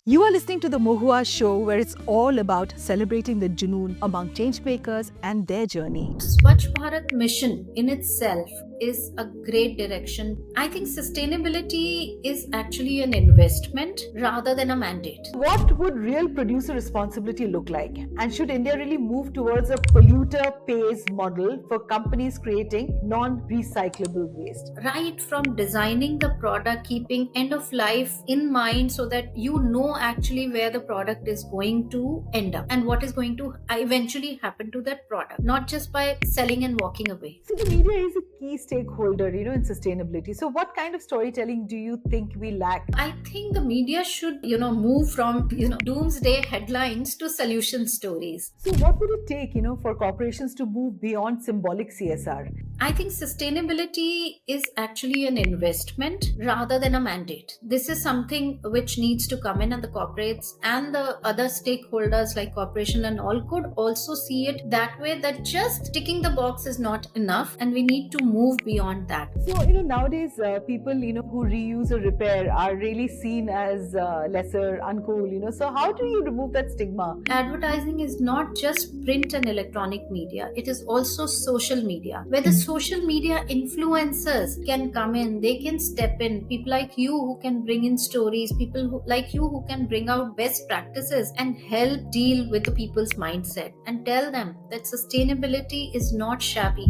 You are listening to the Mohua Show, where it's all about celebrating the Junoon among changemakers and their journey. Swacch Bharat mission in itself is a great direction. I think sustainability is actually an investment rather than a mandate. What would real producer responsibility look like? And should India really move towards a polluter pays model for companies creating non recyclable waste? Right from designing the product, keeping end of life in mind so that you know actually where the product is going to end up and what is going to eventually happen to that product, not just by selling and walking away. So, the media is a key stakeholder, in sustainability. So, what kind of storytelling do you think we lack? I think the media should, move from, doomsday headlines to solution stories. So, what would it take, for corporations to move beyond symbolic CSR? I think sustainability is actually an investment rather than a mandate. This is something which needs to come in, and the corporates and the other stakeholders like corporation and all could also see it that way, that just ticking the box is not enough and we need to move beyond that. So, nowadays people, who reuse or repair are really seen as lesser, uncool, So, how do you remove that stigma? Advertising is not just print and electronic media, it is also social media, where the social media influencers can come in, they can step in. People like you who can bring in stories, people like you who can bring out best practices and help deal with the people's mindset and tell them that sustainability is not shabby.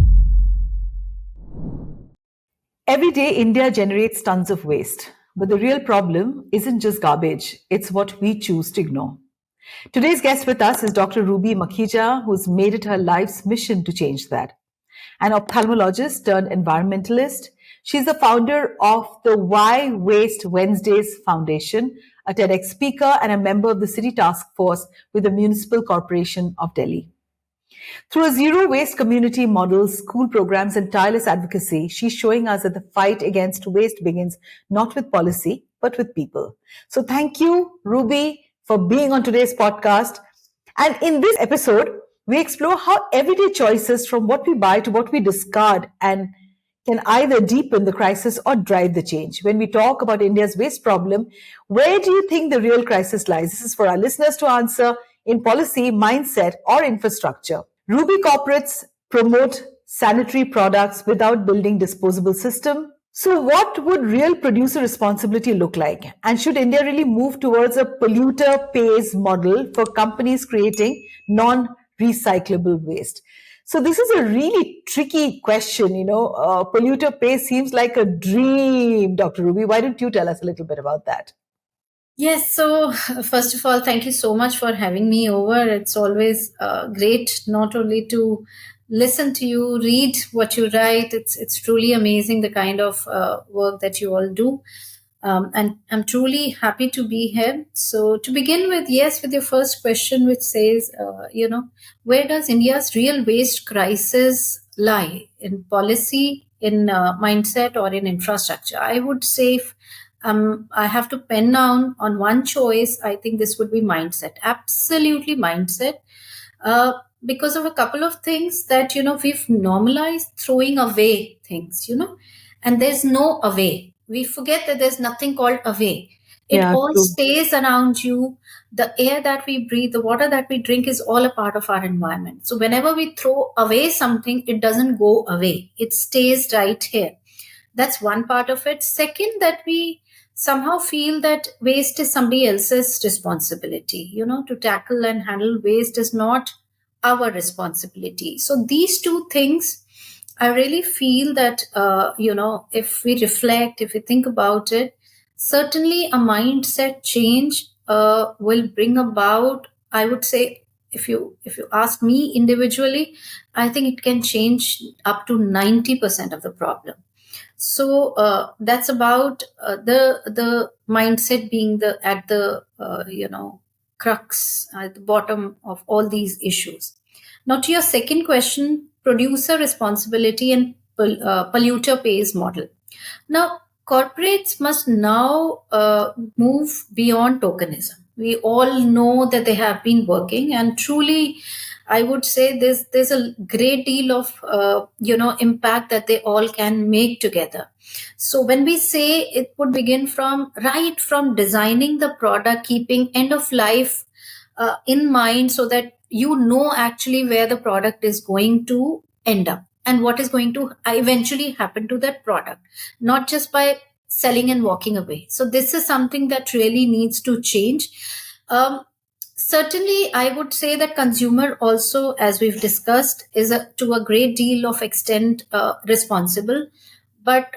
Every day, India generates tons of waste. But the real problem isn't just garbage, it's what we choose to ignore. Today's guest with us is Dr. Ruby Makhija, who's made it her life's mission to change that. An ophthalmologist turned environmentalist, she's the founder of the Why Waste Wednesdays Foundation, a TEDx speaker, and a member of the City Task Force with the Municipal Corporation of Delhi. Through a zero waste community model, school programs, and tireless advocacy, she's showing us that the fight against waste begins not with policy, but with people. So thank you, Ruby, for being on today's podcast. And in this episode, we explore how everyday choices, from what we buy to what we discard, and can either deepen the crisis or drive the change. When we talk about India's waste problem, where do you think the real crisis lies? This is for our listeners to answer, in policy, mindset, or infrastructure. Ruby corporates promote sanitary products without building disposable system. So what would real producer responsibility look like? And should India really move towards a polluter pays model for companies creating non-recyclable waste? So this is a really tricky question, polluter pays seems like a dream, Dr. Ruby. Why don't you tell us a little bit about that? Yes, so first of all, thank you so much for having me over. It's always great not only to listen to you, read what you write. It's truly amazing the kind of work that you all do. And I'm truly happy to be here. So to begin with, yes, with your first question, which says, where does India's real waste crisis lie? In policy, in mindset, or in infrastructure? I would say if I have to pen down on one choice, I think this would be mindset. Absolutely mindset. Because of a couple of things that, we've normalized throwing away things, and there's no away. We forget that there's nothing called away. It all True. stays around you. The air that we breathe, the water that we drink is all a part of our environment. So whenever we throw away something, it doesn't go away. It stays right here. That's one part of it. Second, that we somehow feel that waste is somebody else's responsibility. To tackle and handle waste is not our responsibility. So these two things, I really feel that, if we reflect, if we think about it, certainly a mindset change will bring about, I would say, if you ask me individually, I think it can change up to 90% of the problem. So that's about the mindset being at the crux at the bottom of all these issues. Now to your second question, producer responsibility and polluter pays model. Now corporates must now move beyond tokenism. We all know that they have been working, and truly I would say there's a great deal of impact that they all can make together. So when we say, it would begin from right from designing the product, keeping end of life in mind, so that you know actually where the product is going to end up and what is going to eventually happen to that product, not just by selling and walking away. So this is something that really needs to change. um, Certainly, I would say that consumer also, as we've discussed, is to a great deal of extent responsible. But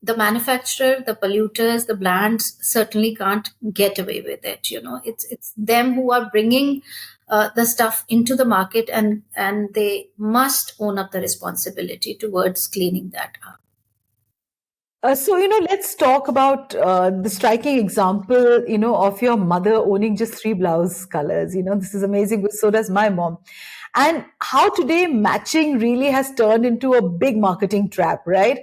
the manufacturer, the polluters, the brands certainly can't get away with it. It's them who are bringing the stuff into the market, and they must own up the responsibility towards cleaning that up. Let's talk about the striking example, of your mother owning just three blouse colors. This is amazing, but so does my mom. And how today matching really has turned into a big marketing trap, right?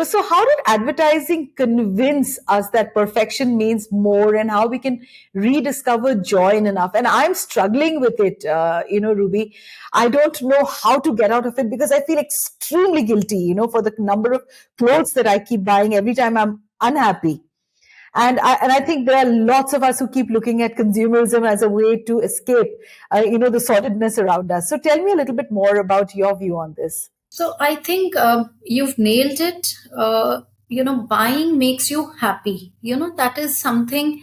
So how did advertising convince us that perfection means more, and how we can rediscover joy in enough? And I'm struggling with it, Ruby. I don't know how to get out of it because I feel extremely guilty, for the number of clothes that I keep buying every time I'm unhappy. And I think there are lots of us who keep looking at consumerism as a way to escape, the sordidness around us. So tell me a little bit more about your view on this. So I think you've nailed it. Buying makes you happy. That is something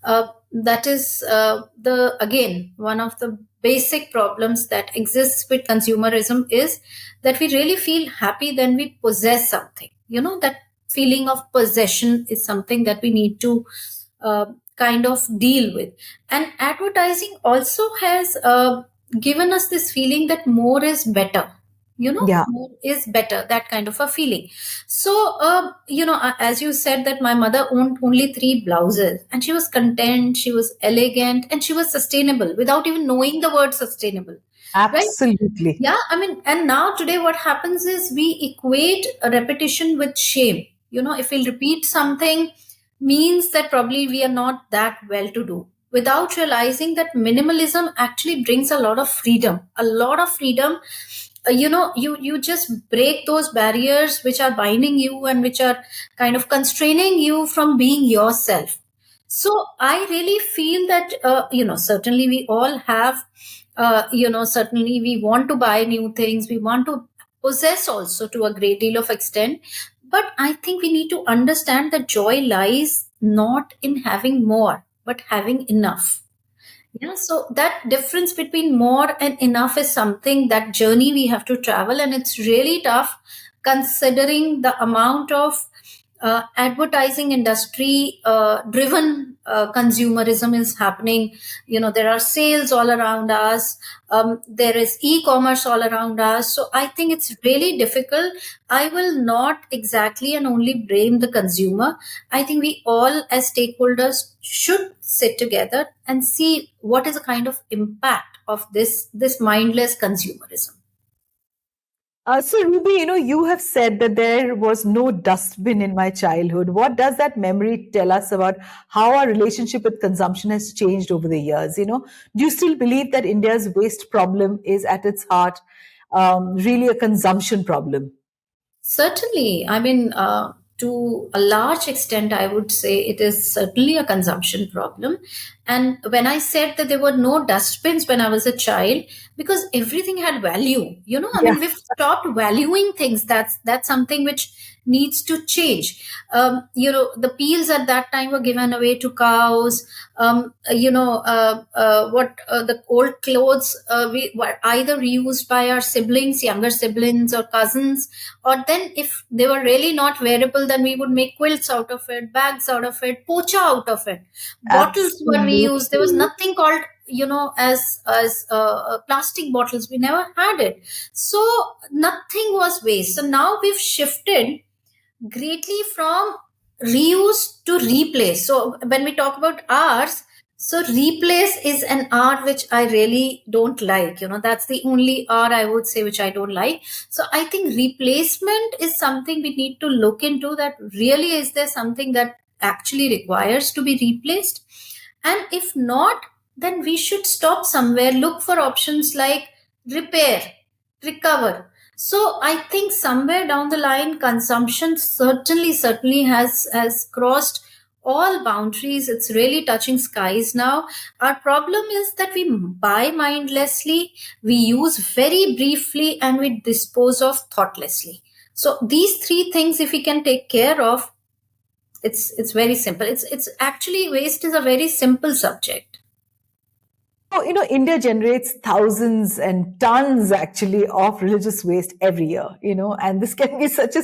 that is the again one of the basic problems that exists with consumerism, is that we really feel happy when we possess something. That feeling of possession is something that we need to uh, kind of deal with. And advertising also has given us this feeling that more is better. Yeah, More is better, that kind of a feeling. So as you said, that my mother owned only three blouses, and she was content, she was elegant, and she was sustainable without even knowing the word sustainable, right? absolutely. Yeah, I mean, and now today what happens is we equate a repetition with shame. If we repeat something, means that probably we are not that well to do, without realizing that minimalism actually brings a lot of freedom. A lot of freedom. You just break those barriers which are binding you and which are kind of constraining you from being yourself. So I really feel that certainly we all have certainly we want to buy new things, we want to possess also to a great deal of extent. But I think we need to understand that joy lies not in having more, but having enough. Yeah, so that difference between more and enough is something, that journey we have to travel, and it's really tough considering the amount of advertising industry driven consumerism is happening. There are sales all around us. There is e-commerce all around us. So I think it's really difficult. I will not exactly and only blame the consumer. I think we all as stakeholders should sit together and see what is the kind of impact of this mindless consumerism. So, Ruby, you have said that there was no dustbin in my childhood. What does that memory tell us about how our relationship with consumption has changed over the years? Do you still believe that India's waste problem is at its heart really a consumption problem? Certainly. I mean, to a large extent, I would say it is certainly a consumption problem. And when I said that there were no dustbins when I was a child, because everything had value. I Yeah, mean, we've stopped valuing things. That's something which needs to change. The peels at that time were given away to cows. What the old clothes we were either reused by our siblings, younger siblings, or cousins, or then if they were really not wearable, then we would make quilts out of it, bags out of it, pocha out of it. Bottles were reused. There was absolutely. nothing called as plastic bottles. We never had it. So nothing was waste. So now we've shifted greatly from reuse to replace. So when we talk about ours, so replace is an R which I really don't like. That's the only R I would say which I don't like. So I think replacement is something we need to look into, that really is there something that actually requires to be replaced? And if not, then we should stop somewhere, look for options like repair, recover. So I think somewhere down the line, consumption certainly has crossed all boundaries. It's really touching skies now. Our problem is that we buy mindlessly, we use very briefly, and we dispose of thoughtlessly. So these three things, if we can take care of, it's very simple. It's actually, waste is a very simple subject. India generates thousands and tons actually of religious waste every year, and this can be such a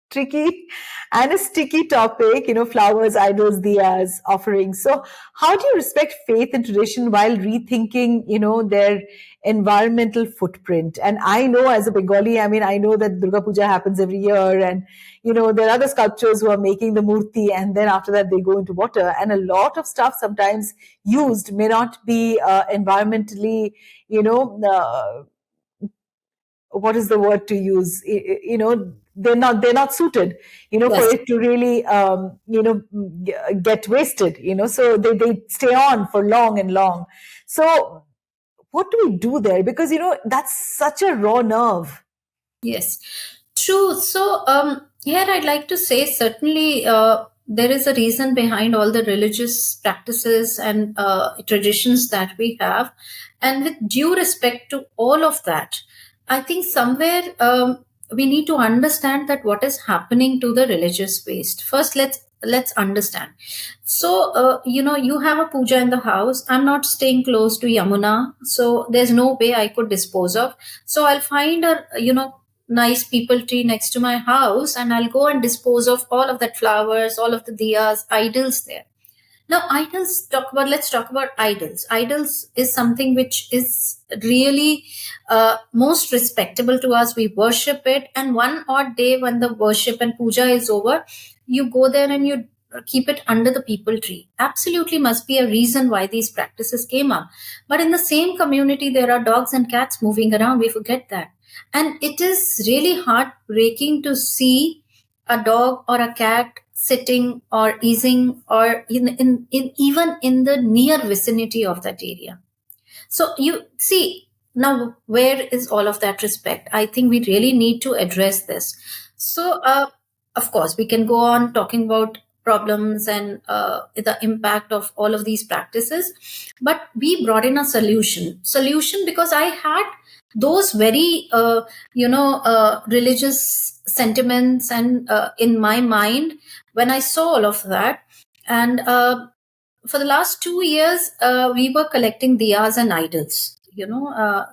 tricky and a sticky topic, flowers, idols, diyas, offerings. So how do you respect faith and tradition while rethinking, their environmental footprint? And I know as a Bengali, I know that Durga Puja happens every year, and there are the sculptures who are making the murti, and then after that they go into water, and a lot of stuff sometimes used may not be environmentally, what is the word to use, they're not suited, for Yes. it to really get wasted, so they stay on for long and long. So what do we do there? Because that's such a raw nerve. Yes, true. So, here I'd like to say certainly there is a reason behind all the religious practices and traditions that we have. And with due respect to all of that, I think somewhere we need to understand that what is happening to the religious waste. First, let's understand. So, you have a puja in the house. I'm not staying close to Yamuna, so there's no way I could dispose of. So I'll find a nice people tree next to my house, and I'll go and dispose of all of that flowers, all of the diyas, idols there. Now, let's talk about idols. Idols is something which is really most respectable to us. We worship it, and one odd day when the worship and puja is over, you go there and you keep it under the people tree. Absolutely must be a reason why these practices came up. But in the same community, there are dogs and cats moving around. We forget that. And it is really heartbreaking to see a dog or a cat sitting or easing or in even in the near vicinity of that area. So you see, now where is all of that respect? I think we really need to address this. So of course we can go on talking about problems and the impact of all of these practices, but we brought in a solution because I had those very religious sentiments and in my mind when I saw all of that. And for the last 2 years, we were collecting diyas and idols.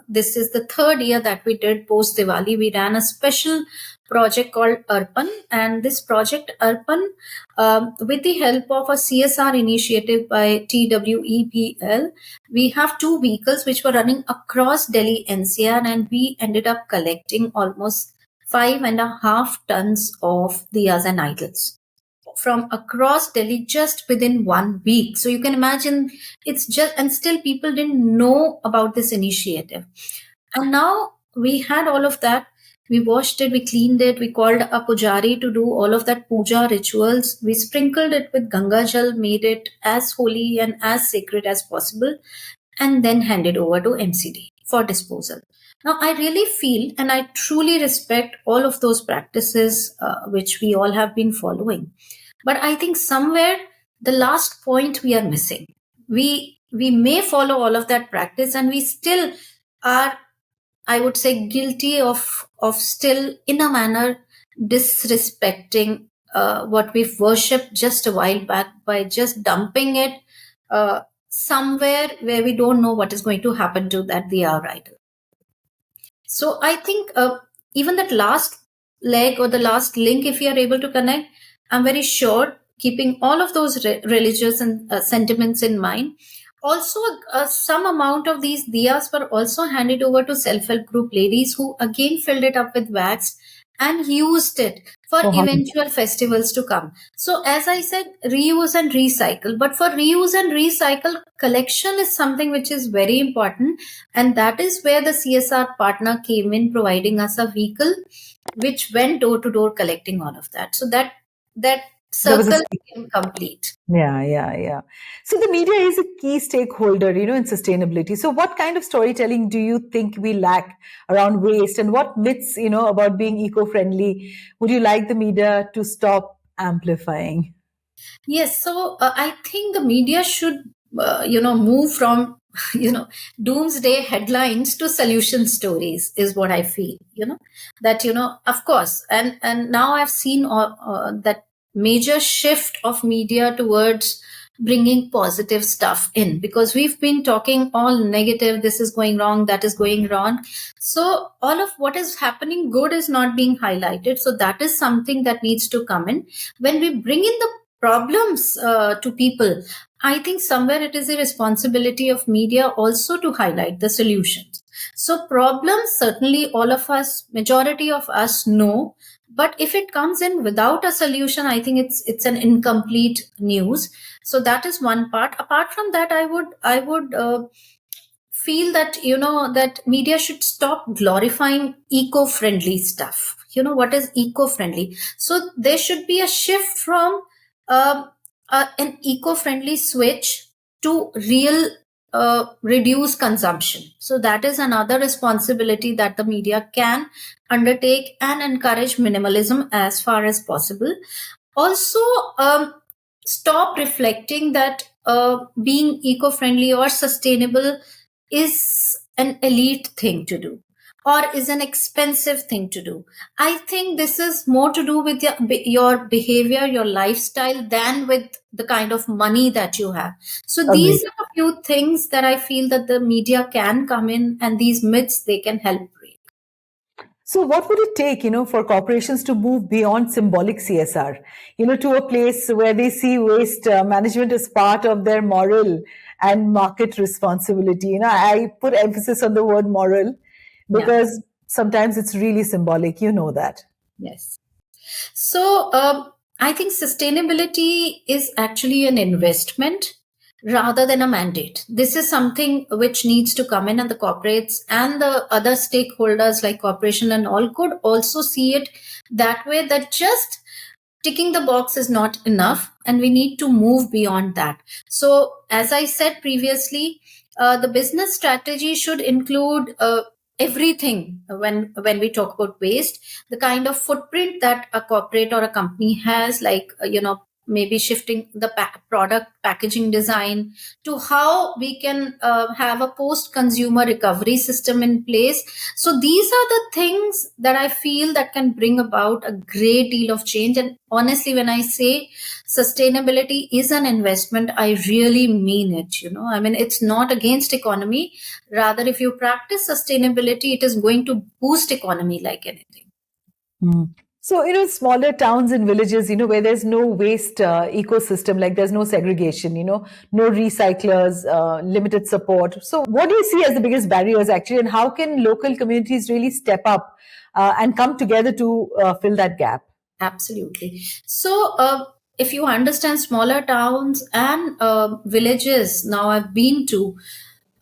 This is the third year that we did post Diwali. We ran a special project called Arpan, and this project Arpan, with the help of a CSR initiative by TWEPL, we have two vehicles which were running across Delhi NCR, and we ended up collecting almost 5.5 tons of diyas and idols from across Delhi just within 1 week. So you can imagine, it's just, and still people didn't know about this initiative. And now we had all of that. We washed it, we cleaned it, we called a pujari to do all of that puja rituals. We sprinkled it with Ganga Jal, made it as holy and as sacred as possible, and then handed over to MCD for disposal. Now, I really feel and I truly respect all of those practices which we all have been following. But I think somewhere the last point we are missing. We may follow all of that practice, and we still are, I would say, guilty of still in a manner disrespecting what we've worshipped just a while back by just dumping it somewhere where we don't know what is going to happen to that diya idol. So I think even that last leg or the last link, if you are able to connect, I'm very sure, keeping all of those religious and sentiments in mind. Also, some amount of these diyas were also handed over to self-help group ladies who again filled it up with wax and used it for Oh, eventual festivals to come. So, as I said, reuse and recycle. But for reuse and recycle, collection is something which is very important. And that is where the CSR partner came in, providing us a vehicle which went door to door collecting all of that. So that There was a circle became complete. yeah. So the media is a key stakeholder, in sustainability. So what kind of storytelling do you think we lack around waste, and what myths, about being eco-friendly would you like the media to stop amplifying? Yes, so I think the media should, move from, you know, doomsday headlines to solution stories, is what I feel. That of course, and now I've seen that major shift of media towards bringing positive stuff in, because we've been talking all negative. This is going wrong. That is going wrong. So all of what is happening good is not being highlighted. So that is something that needs to come in when we bring in the problems to people. I think somewhere it is a responsibility of media also to highlight the solutions. So problems, certainly all of us, majority of us know, but if it comes in without a solution, I think it's an incomplete news. So that is one part. Apart from that, I would feel that that media should stop glorifying eco-friendly stuff. What is eco-friendly? So there should be a shift from um, an eco-friendly switch to real reduce consumption. So that is another responsibility that the media can undertake, and encourage minimalism as far as possible. Also, stop reflecting that being eco-friendly or sustainable is an elite thing to do, or is an expensive thing to do. I think this is more to do with your behavior, your lifestyle, than with the kind of money that you have. So Agreed. these are a few things that I feel that the media can come in, and these myths they can help break. So, what would it take, for corporations to move beyond symbolic CSR, to a place where they see waste management as part of their moral and market responsibility? I put emphasis on the word moral Yeah. because sometimes it's really symbolic. You know that. Yes. So, I think sustainability is actually an investment rather than a mandate. This is something which needs to come in, and the corporates and the other stakeholders like corporation and all could also see it that way, that just ticking the box is not enough, and we need to move beyond that. So, as I said previously, the business strategy should include everything. When we talk about waste, the kind of footprint that a corporate or a company has, like maybe shifting the product packaging design to how we can have a post consumer recovery system in place. So these are the things that I feel that can bring about a great deal of change. And honestly, when I say sustainability is an investment, I really mean it. I mean, it's not against economy. Rather, if you practice sustainability, it is going to boost economy like anything. Hmm. So, smaller towns and villages, where there's no waste ecosystem, like there's no segregation, no recyclers, limited support. So, what do you see as the biggest barriers actually, and how can local communities really step up and come together to fill that gap? Absolutely. So, if you understand smaller towns and villages, now I've been to,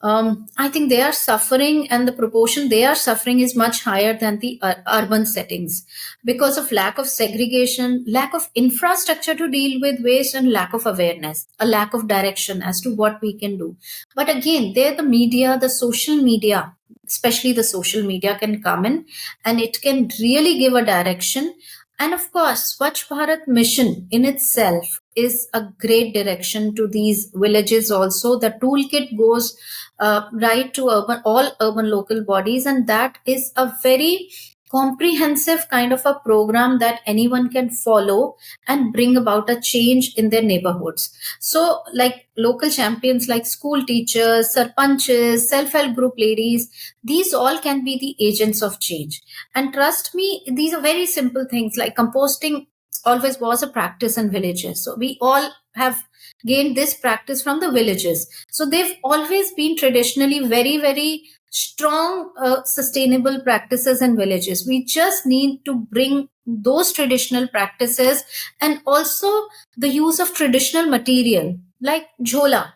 I think they are suffering, and the proportion they are suffering is much higher than the urban settings, because of lack of segregation, lack of infrastructure to deal with waste, and lack of awareness, a lack of direction as to what we can do. But again, there the media, the social media, especially the social media, can come in, and it can really give a direction. And of course, Swacch Bharat mission in itself is a great direction to these villages also. The toolkit goes right to all urban local bodies, and that is a very comprehensive kind of a program that anyone can follow and bring about a change in their neighborhoods. So, like local champions like school teachers, sarpanches, self-help group ladies, these all can be the agents of change. And trust me, these are very simple things, like composting always was a practice in villages. So we all have gained this practice from the villages. So they've always been traditionally very, very strong sustainable practices in villages. We just need to bring those traditional practices, and also the use of traditional material like jhola,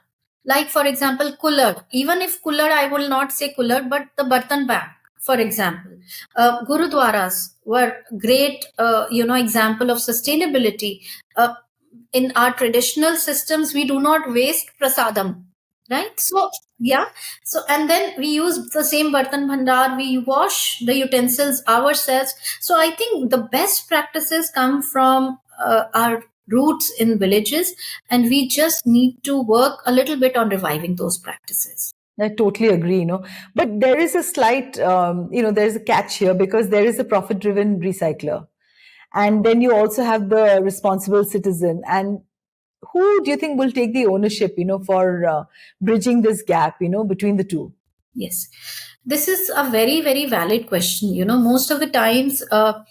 like for example kullad. Even if kullad, I will not say kullad, but the bartan bag. For example, gurudwaras were great, example of sustainability. In our traditional systems, we do not waste prasadam, right? So yeah, so and then we use the same bartan bhandar, we wash the utensils ourselves. So I think the best practices come from our roots in villages, and we just need to work a little bit on reviving those practices. I totally agree, but there is a slight, there's a catch here because there is a profit-driven recycler. And then you also have the responsible citizen. And who do you think will take the ownership, for bridging this gap, between the two? Yes, this is a very, very valid question. Most of the times, a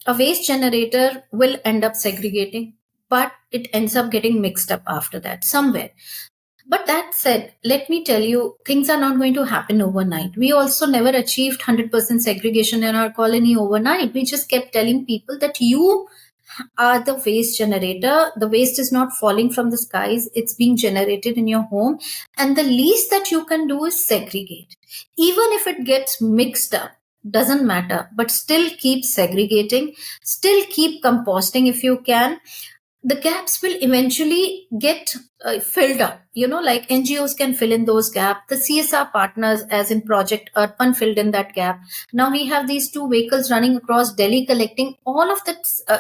waste generator will end up segregating, but it ends up getting mixed up after that somewhere. But that said, let me tell you, things are not going to happen overnight. We also never achieved 100% segregation in our colony overnight. We just kept telling people that you are the waste generator. The waste is not falling from the skies, it's being generated in your home. And the least that you can do is segregate. Even if it gets mixed up, doesn't matter, but still keep segregating, still keep composting if you can. The gaps will eventually get filled up. Like NGOs can fill in those gaps. The CSR partners, as in Project Urban, filled in that gap. Now we have these two vehicles running across Delhi collecting all of the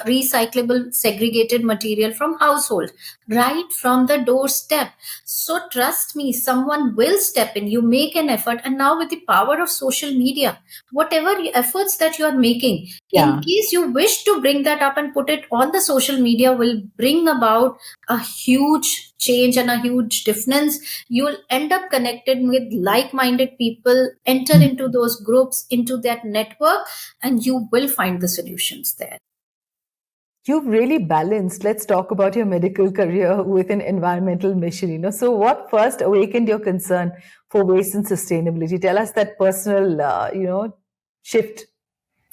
recyclable segregated material from household, right from the doorstep. So trust me, someone will step in. You make an effort, and now with the power of social media, whatever efforts that you are making, in case you wish to bring that up and put it on the social media, will bring about a huge change and a huge difference. You will end up connected with like-minded people, enter into those groups, into that network, and you will find the solutions there. You've really balanced. Let's talk about your medical career with an environmental mission. So, what first awakened your concern for waste and sustainability? Tell us that personal, shift.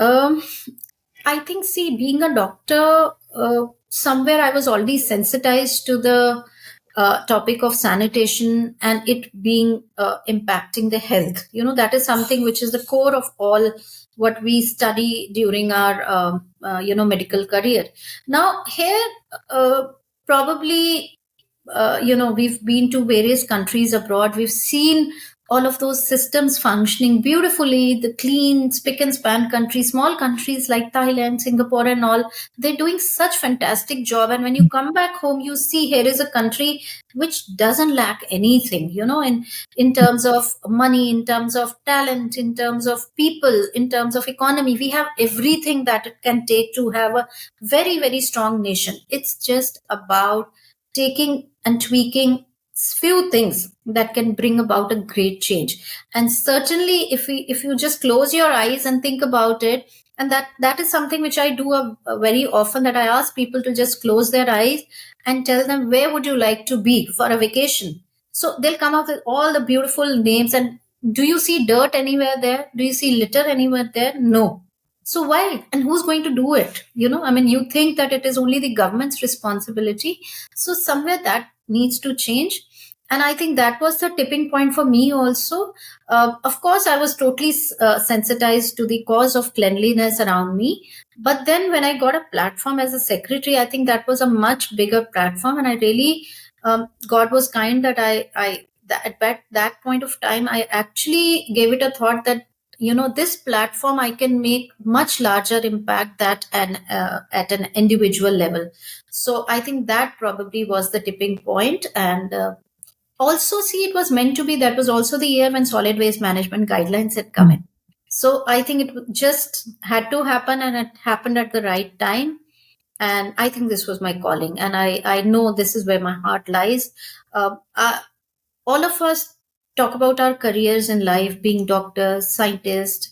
I think, see, being a doctor, somewhere I was already sensitized to the topic of sanitation and it being impacting the health. That is something which is the core of all what we study during our, medical career. Now, here, probably, we've been to various countries abroad. We've seen all of those systems functioning beautifully, the clean, spick and span countries, small countries like Thailand, Singapore and all, they're doing such fantastic job. And when you come back home, you see here is a country which doesn't lack anything, in terms of money, in terms of talent, in terms of people, in terms of economy. We have everything that it can take to have a very, very strong nation. It's just about taking and tweaking few things that can bring about a great change. And certainly if you just close your eyes and think about it, and that is something which I do very often, that I ask people to just close their eyes and tell them, where would you like to be for a vacation? So they'll come up with all the beautiful names. And do you see dirt anywhere there? Do you see litter anywhere there? No. So why? And who's going to do it? You think that it is only the government's responsibility. So somewhere that needs to change. And I think that was the tipping point for me also. Of course, I was totally sensitized to the cause of cleanliness around me. But then when I got a platform as a secretary, I think that was a much bigger platform. And I really, God was kind that at that point of time, I actually gave it a thought that, this platform, I can make much larger impact that at an individual level. So I think that probably was the tipping point. And also, see, it was meant to be. That was also the year when solid waste management guidelines had come in. So I think it just had to happen, and it happened at the right time. And I think this was my calling, and I know this is where my heart lies. All of us talk about our careers in life, being doctors, scientists,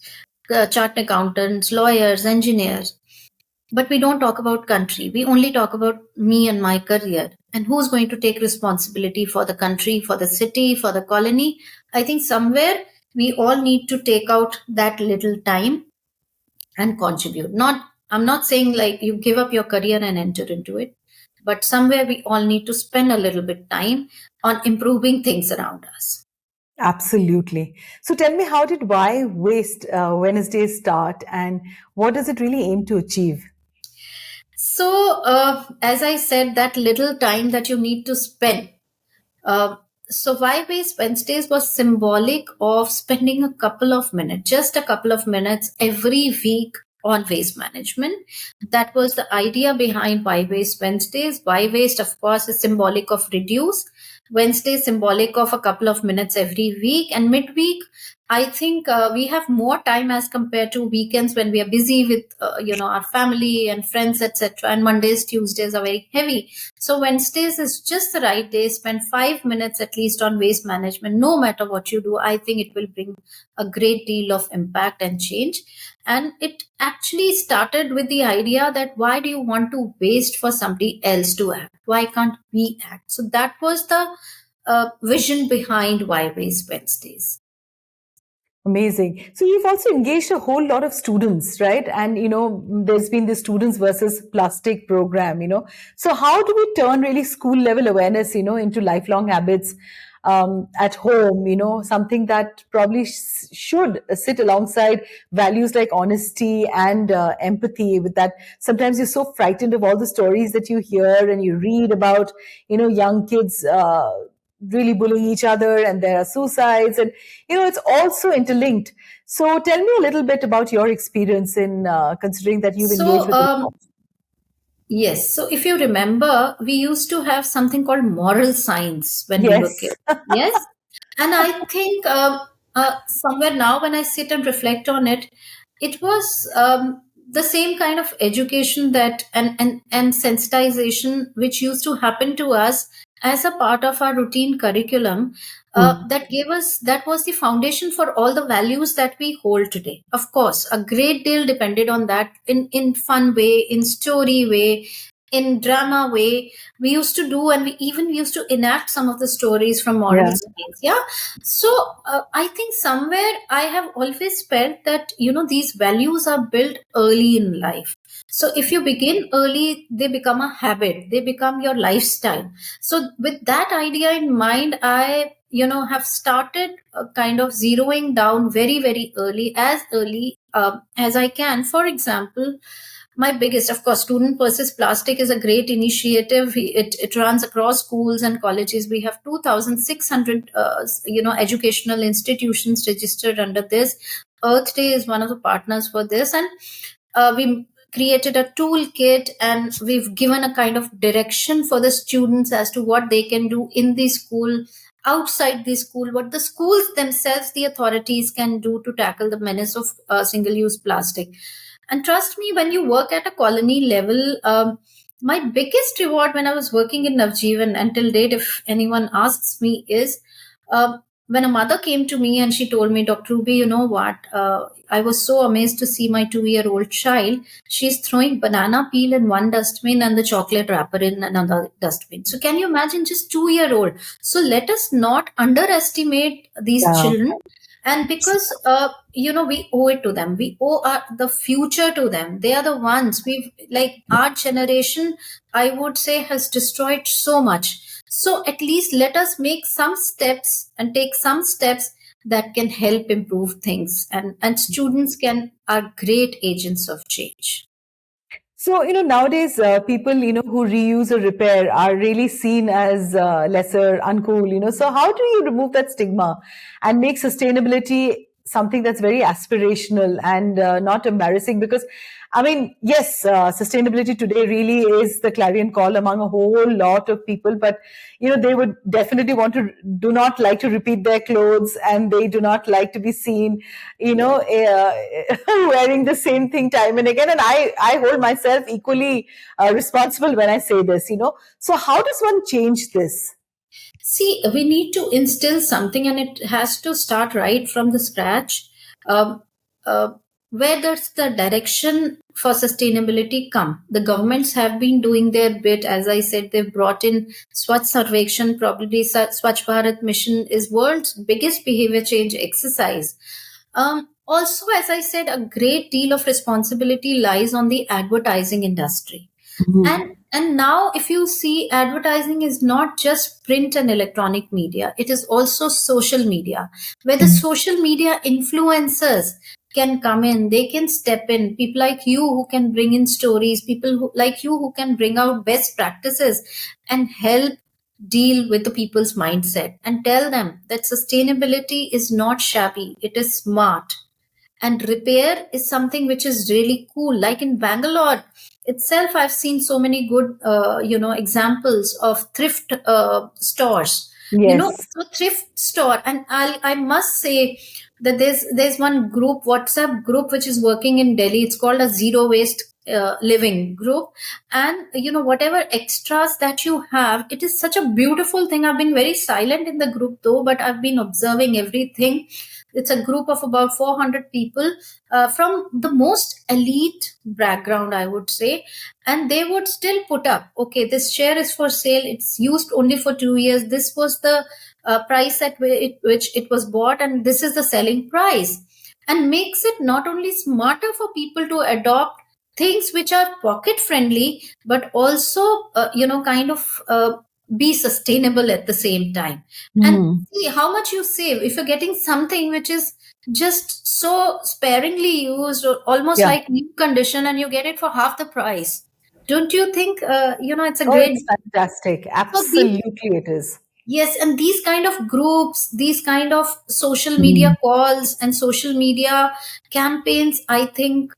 chartered accountants, lawyers, engineers. But we don't talk about country. We only talk about me and my career. And who's going to take responsibility for the country, for the city, for the colony? I think somewhere we all need to take out that little time and contribute. I'm not saying like you give up your career and enter into it, but somewhere we all need to spend a little bit time on improving things around us. Absolutely. So tell me, how did Why Waste Wednesdays start, and what does it really aim to achieve? So, as I said, that little time that you need to spend. Uh, so, Why Waste Wednesdays was symbolic of spending a couple of minutes, just a couple of minutes every week on waste management. That was the idea behind Why Waste Wednesdays. Why Waste, of course, is symbolic of reduce. Wednesday is symbolic of a couple of minutes every week. And midweek, I think we have more time as compared to weekends when we are busy with, our family and friends, etc. And Mondays, Tuesdays are very heavy. So Wednesdays is just the right day. Spend 5 minutes at least on waste management. No matter what you do, I think it will bring a great deal of impact and change. And it actually started with the idea that why do you want to waste for somebody else to act? Why can't we act? So that was the vision behind Why Waste Wednesdays. Amazing. So you've also engaged a whole lot of students, right? And there's been the students versus plastic program. So how do we turn really school level awareness, into lifelong habits at home? Something that probably should sit alongside values like honesty and empathy. With that, sometimes you're so frightened of all the stories that you hear and you read about, young kids. Really bullying each other, and there are suicides, and it's also interlinked. So tell me a little bit about your experience in considering that you've engaged So with this. yes. So if you remember, we used to have something called moral science when we were Yes. kids. Yes. And I think somewhere now, when I sit and reflect on it, it was the same kind of education that and sensitization which used to happen to us as a part of our routine curriculum Hmm. that was the foundation for all the values that we hold today. Of course, a great deal depended on that in fun way, in story way, in drama way. We used to do, and we even used to enact some of the stories from moral Yeah. science. Yeah. So I think somewhere I have always felt that these values are built early in life. So if you begin early, they become a habit, they become your lifestyle. So with that idea in mind, I have started kind of zeroing down very very early as I can. For example, my biggest, of course, student versus plastic is a great initiative. It runs across schools and colleges. We have 2,600 educational institutions registered under this. Earth Day is one of the partners for this, and we created a toolkit, and we've given a kind of direction for the students as to what they can do in the school, outside the school, what the schools themselves, the authorities can do to tackle the menace of single use plastic. And trust me, when you work at a colony level, my biggest reward when I was working in Navjeevan until date, if anyone asks me, is when a mother came to me and she told me, Dr. Ruby, you know what? I was so amazed to see my 2-year-old child. She's throwing banana peel in one dustbin and the chocolate wrapper in another dustbin. So can you imagine, just 2-year-old? So let us not underestimate these Yeah. children. And because we owe it to them, we owe the future to them. They are the ones we've, like, our generation, I would say, has destroyed so much. So at least let us make some steps and take some steps that can help improve things, and students can are great agents of change. So, nowadays, people, who reuse or repair are really seen as lesser, uncool, So, how do you remove that stigma and make sustainability something that's very aspirational and not embarrassing? Because, I mean, yes, sustainability today really is the clarion call among a whole lot of people, but, they would definitely do not like to repeat their clothes, and they do not like to be seen, wearing the same thing time and again. And I hold myself equally responsible when I say this. So how does one change this? See, we need to instill something, and it has to start right from the scratch. Um, uh, where does the direction for sustainability come? The governments have been doing their bit. As I said, they've brought in Swacch Sarvekshan. Probably Swacch Bharat mission is world's biggest behavior change exercise. Also, as I said, a great deal of responsibility lies on the advertising industry. Mhm. And now if you see, advertising is not just print and electronic media, it is also social media, where the social media influencers can come in, they can step in, people like you who can bring in stories, people like you who can bring out best practices and help deal with the people's mindset and tell them that sustainability is not shabby, it is smart. And repair is something which is really cool, like in Bangalore itself I've seen so many good examples of thrift stores, Yes. so thrift store. And I must say that there's one group, WhatsApp group, which is working in Delhi. It's called a zero waste living group. And whatever extras that you have, it is such a beautiful thing. I've been very silent in the group though, but I've been observing everything. It's a group of about 400 people from the most elite background, I would say. And they would still put up, okay, this chair is for sale. It's used only for 2 years. This was the price at which it was bought, and this is the selling price. And makes it not only smarter for people to adopt things which are pocket friendly, but also, kind of be sustainable at the same time. And Mhm. see how much you save if you're getting something which is just so sparingly used, or almost Yeah. like new condition, and you get it for half the price. Don't you think it's a Oh, great. it's fantastic. So these, Absolutely, it is. yes, and these kind of groups, these kind of social media Mhm. calls and social media campaigns, I think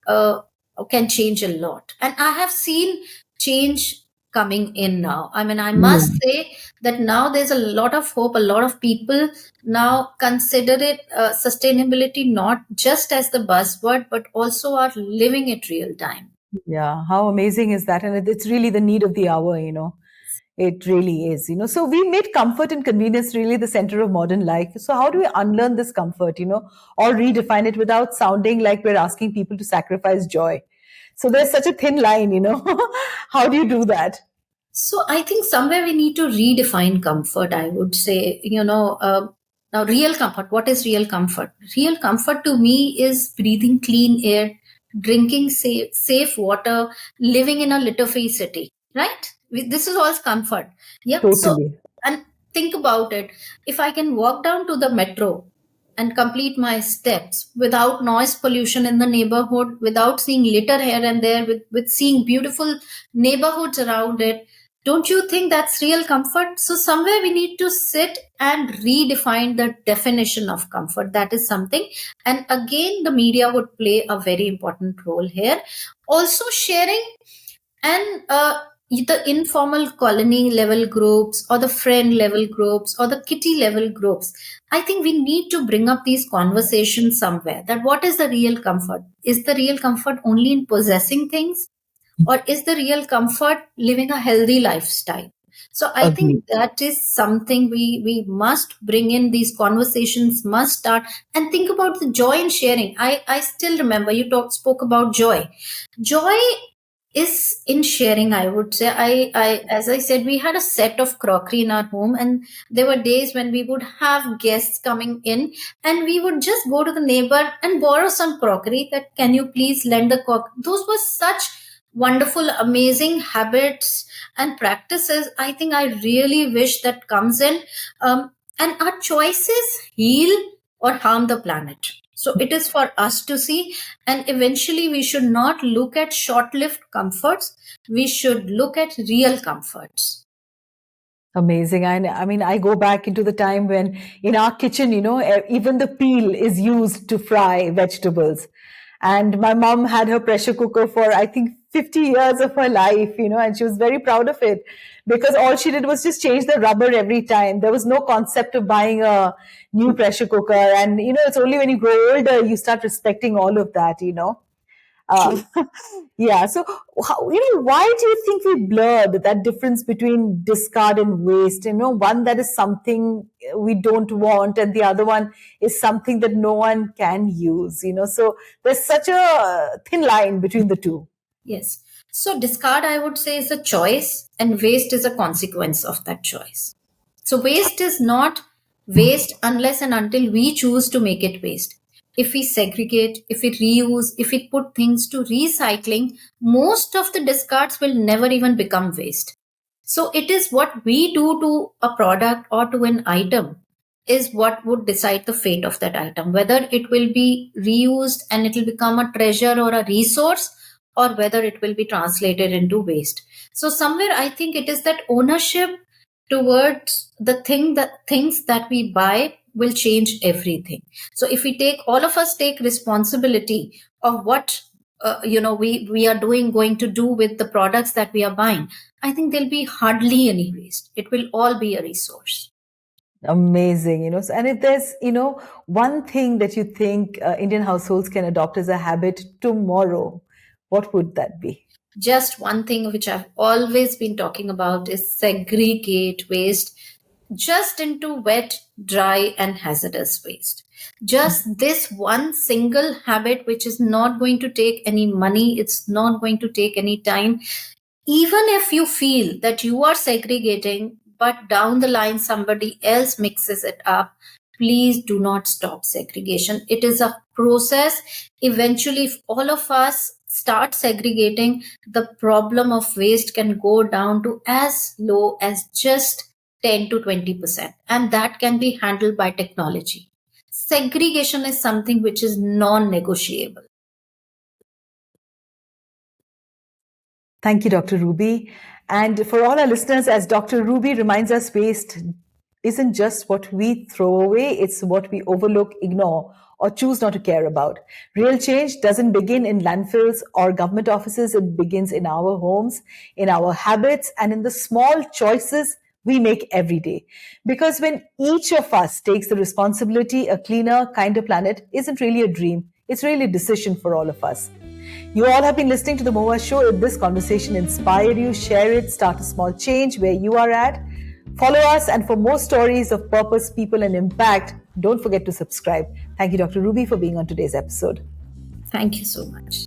can change a lot. And I have seen change coming in now. I mean, I must Mhm. say that now there's a lot of hope. A lot of people now consider it sustainability not just as the buzzword, but also are living it real time. Yeah, how amazing is that? And it's really the need of the hour. It really is. So we made comfort and convenience really the center of modern life. So how do we unlearn this comfort, or redefine it without sounding like we're asking people to sacrifice joy? So there's such a thin line. How do you do that? So I think somewhere we need to redefine comfort, I would say. Now real comfort, what is real comfort? Real comfort to me is breathing clean air, drinking safe water, living in a litter-free city, right? This is all comfort. Yep. So, Totally. and think about it. If I can walk down to the metro and complete my steps without noise pollution in the neighborhood, without seeing litter here and there, with seeing beautiful neighborhoods around it, don't you think that's real comfort? So, somewhere we need to sit and redefine the definition of comfort. That is something. And again, the media would play a very important role here. Also, sharing and the informal colony level groups, or the friend level groups, or the kitty level groups. I think we need to bring up these conversations somewhere, that what is the real comfort? Is the real comfort only in possessing things? Or is the real comfort living a healthy lifestyle? So I Agreed. think that is something we must bring in. These conversations must start. And think about the joy in sharing. I still remember you spoke about joy is in sharing, I would say. I As I said, we had a set of crockery in our home, and there were days when we would have guests coming in, and we would just go to the neighbor and borrow some crockery, that can you please lend the cock. Those were such wonderful, amazing habits and practices. I think I really wish that comes in. And our choices heal or harm the planet, so it is for us to see. And eventually we should not look at short-lived comforts, we should look at real comforts. Amazing. I mean, I go back into the time when in our kitchen, even the peel is used to fry vegetables. And my mom had her pressure cooker for, I think, 50 years of her life, and she was very proud of it because all she did was just change the rubber every time. There was no concept of buying a new pressure cooker. And it's only when you grow older you start respecting all of that. Uh, True. yeah. So, why do you think we blurred that difference between discard and waste? One that is something we don't want, and the other one is something that no one can use. So there's such a thin line between the two. Yes. So discard, I would say, is a choice, and waste is a consequence of that choice. So waste is not waste unless and until we choose to make it waste. if we segregate, if we reuse, if we put things to recycling, most of the discards will never even become waste. So it is what we do to a product or to an item is what would decide the fate of that item, whether it will be reused and it will become a treasure or a resource, or whether it will be translated into waste. So somewhere I think it is that ownership towards the things that we buy will change everything. So if we take, all of us take responsibility of what we are going to do with the products that we are buying, I think there'll be hardly any waste. It will all be a resource. Amazing, and if there's, one thing that you think Indian households can adopt as a habit tomorrow, what would that be? Just one thing which I've always been talking about is segregate waste just into wet, dry, and hazardous waste. Just this one single habit, which is not going to take any money, it's not going to take any time. Even if you feel that you are segregating, but down the line somebody else mixes it up, please do not stop segregation. It is a process. Eventually, if all of us start segregating, the problem of waste can go down to as low as just 10 to 20%. And that can be handled by technology. Segregation is something which is non-negotiable. Thank you, Dr. Ruby. And for all our listeners, as Dr. Ruby reminds us, waste isn't just what we throw away, it's what we overlook, ignore, or choose not to care about. Real change doesn't begin in landfills or government offices, it begins in our homes, in our habits, and in the small choices we make every day. Because when each of us takes the responsibility, a cleaner, kinder planet isn't really a dream, it's really a decision for all of us. You all have been listening to the Mohua Show. If this conversation inspired you, share it, start a small change where you are at. Follow us, and for more stories of purpose, people, and impact, don't forget to subscribe. Thank you, Dr. Ruby, for being on today's episode. Thank you so much.